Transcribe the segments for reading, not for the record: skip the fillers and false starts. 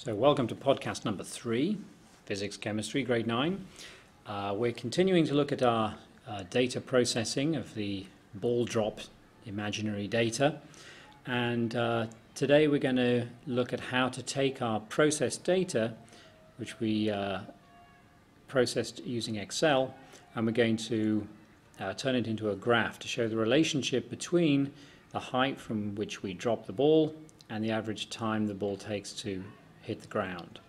So welcome to podcast number 3, Physics Chemistry, Grade 9. We're continuing to look at our data processing of the ball drop imaginary data. And today we're going to look at how to take our processed data, which we processed using Excel, and we're going to turn it into a graph to show the relationship between the height from which we drop the ball and the average time the ball takes to hit the ground.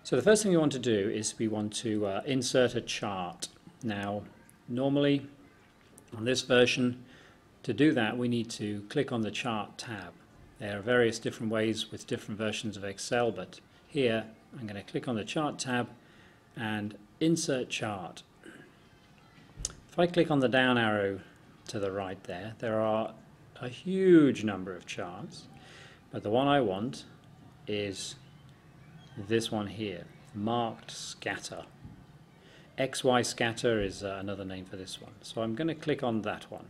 So the first thing we want to do is we want to insert a chart. Now normally on this version, to do that we need to click on the chart tab. There are various different ways with different versions of Excel, but here I'm going to click on the chart tab and insert chart. If I click on the down arrow to the right there are a huge number of charts, but the one I want is this one here, marked scatter. XY scatter is another name for this one. So I'm going to click on that one.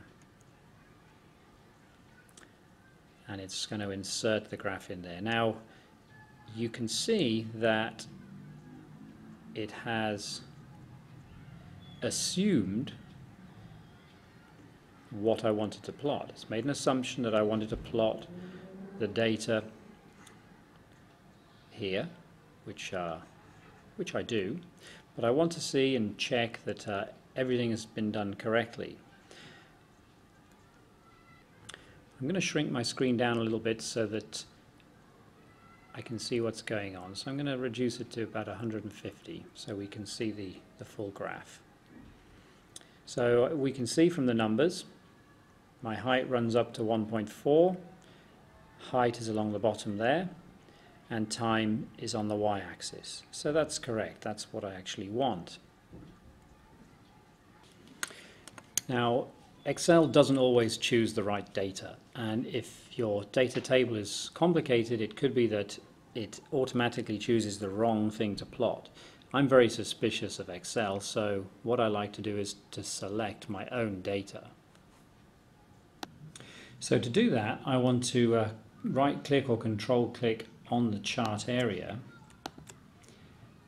And it's going to insert the graph in there. Now you can see that it has assumed what I wanted to plot. It's made an assumption that I wanted to plot the data here, which I do, but I want to see and check that everything has been done correctly. I'm going to shrink my screen down a little bit so that I can see what's going on. So I'm going to reduce it to about 150 so we can see the full graph. So we can see from the numbers, my height runs up to 1.4, height is along the bottom there, and time is on the y-axis. So that's correct, that's what I actually want. Now Excel doesn't always choose the right data, and if your data table is complicated, it could be that it automatically chooses the wrong thing to plot. I'm very suspicious of Excel, so what I like to do is to select my own data. So to do that, I want to right click or control click on the chart area,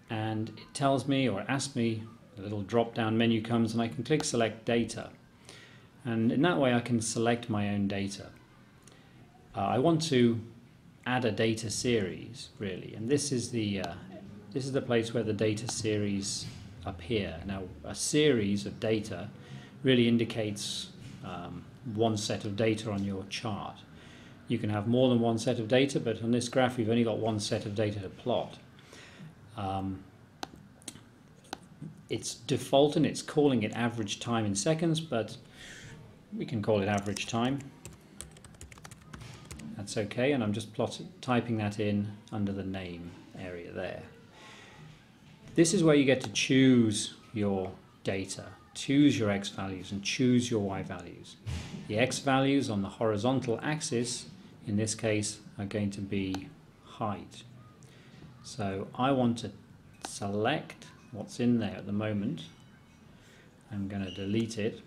and it tells me or asks me, a little drop down menu comes and I can click select data, and in that way I can select my own data. I want to add a data series really, and this is the place where the data series appear. Now a series of data really indicates one set of data on your chart. You can have more than one set of data, but on this graph we've only got one set of data to plot. It's default and it's calling it average time in seconds, but we can call it average time. That's okay, and I'm just typing that in under the name area there. This is where you get to choose your data, choose your x values and choose your y values. The x values on the horizontal axis in this case are going to be height. So I want to select what's in there at the moment. I'm going to delete it,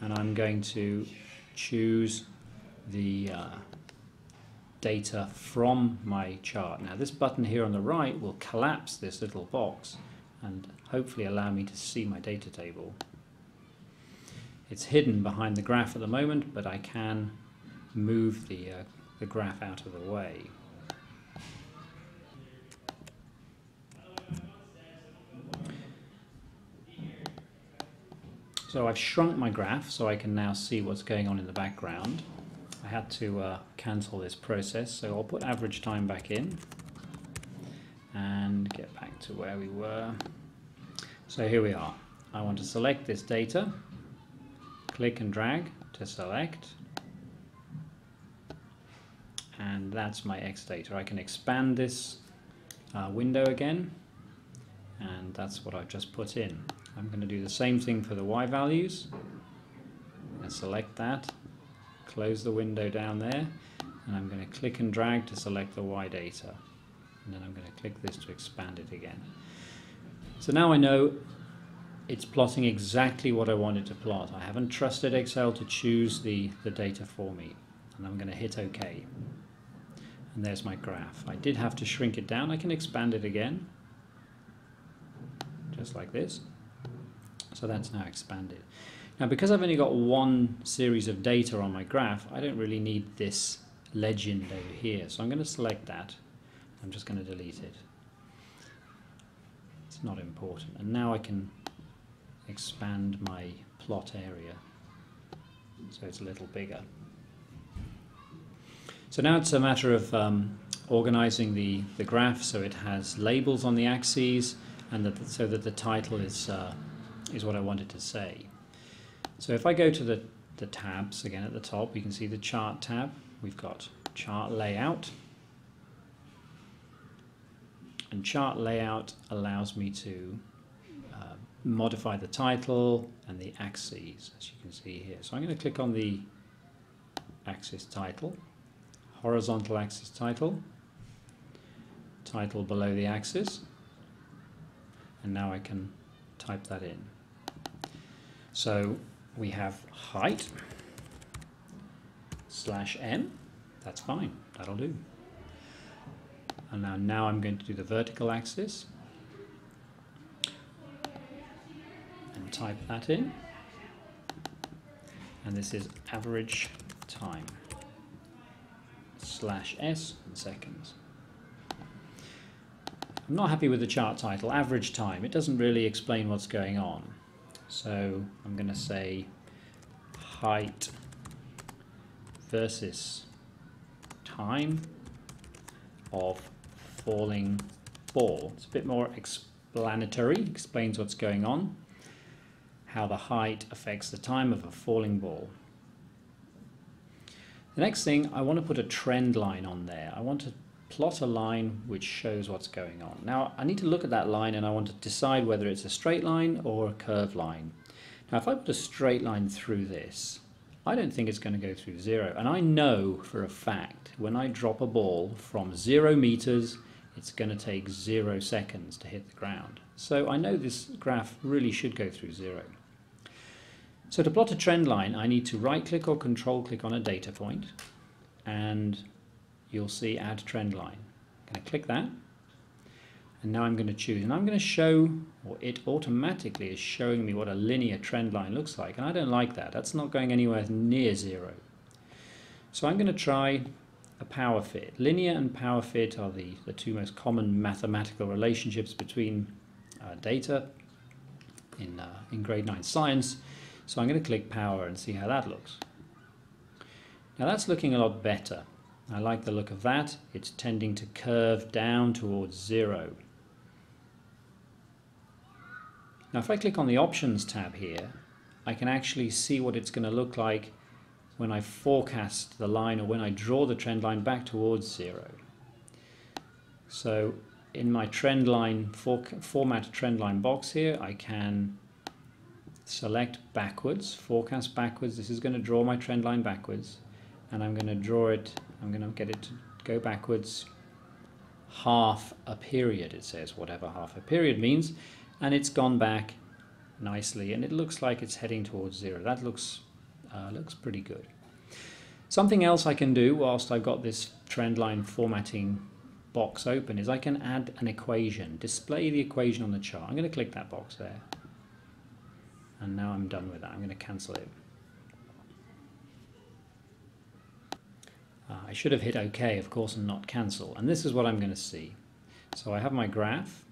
and I'm going to choose the data from my chart. Now this button here on the right will collapse this little box and hopefully allow me to see my data table. It's hidden behind the graph at the moment, but I can move the graph out of the way. So I've shrunk my graph so I can now see what's going on in the background. I had to cancel this process, so I'll put average time back in and get back to where we were. So here we are. I want to select this data, click and drag to select, and that's my X data. I can expand this window again, and that's what I've just put in. I'm going to do the same thing for the Y values. I'm going to select that, close the window down there, and I'm going to click and drag to select the Y data, and then I'm going to click this to expand it again. So now I know it's plotting exactly what I want it to plot. I haven't trusted Excel to choose the data for me, and I'm going to hit OK. And there's my graph. I did have to shrink it down. I can expand it again, just like this. So that's now expanded. Now, because I've only got one series of data on my graph, I don't really need this legend over here. So I'm going to select that. I'm just going to delete it. It's not important. And now I can expand my plot area so it's a little bigger. So now it's a matter of organizing the graph so it has labels on the axes, and so that the title is what I wanted to say. So if I go to the tabs again at the top, you can see the chart tab. We've got chart layout, and chart layout allows me to modify the title and the axes, as you can see here. So I'm going to click on the axis title, horizontal axis title, title below the axis, and now I can type that in. So we have height /n, that's fine, that'll do. And now I'm going to do the vertical axis and type that in, and this is average time /s in seconds. I'm not happy with the chart title, average time. It doesn't really explain what's going on. So I'm going to say height versus time of falling ball. It's a bit more explanatory, explains what's going on, how the height affects the time of a falling ball. The next thing, I want to put a trend line on there. I want to plot a line which shows what's going on. Now I need to look at that line and I want to decide whether it's a straight line or a curved line. Now if I put a straight line through this, I don't think it's going to go through 0, and I know for a fact when I drop a ball from 0 meters it's going to take 0 seconds to hit the ground. So I know this graph really should go through 0. So to plot a trend line, I need to right click or control click on a data point, and you'll see add trend line. I'm going to click that, and now I'm going to choose, and I'm going to show, or it automatically is showing me what a linear trend line looks like, and I don't like that. That's not going anywhere near 0. So I'm going to try a power fit. Linear and power fit are the two most common mathematical relationships between data in grade 9 science. So I'm going to click power and see how that looks. Now that's looking a lot better. I like the look of that. It's tending to curve down towards 0. Now if I click on the options tab here, I can actually see what it's going to look like when I forecast the line, or when I draw the trend line back towards 0. So in my trend line format trend line box here, I can select backwards, forecast backwards. This is going to draw my trend line backwards, and I'm going to draw it, I'm going to get it to go backwards half a period, it says, whatever half a period means, and it's gone back nicely, and it looks like it's heading towards 0. That looks pretty good. Something else I can do whilst I've got this trend line formatting box open is I can add an equation, display the equation on the chart. I'm going to click that box there, and now I'm done with that. I'm going to cancel it. I should have hit OK, of course, and not cancel, and this is what I'm going to see. So I have my graph.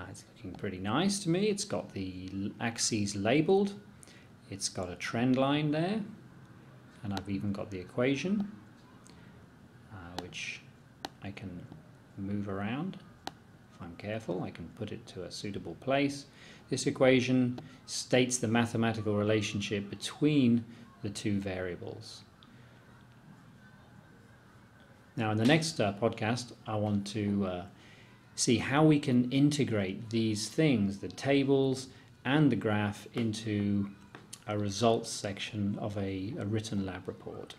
It's looking pretty nice to me. It's got the axes labeled. It's got a trend line there, and I've even got the equation, which I can move around. If I'm careful, I can put it to a suitable place. This equation states the mathematical relationship between the two variables. Now in the next podcast, I want to see how we can integrate these things, the tables and the graph, into a results section of a written lab report.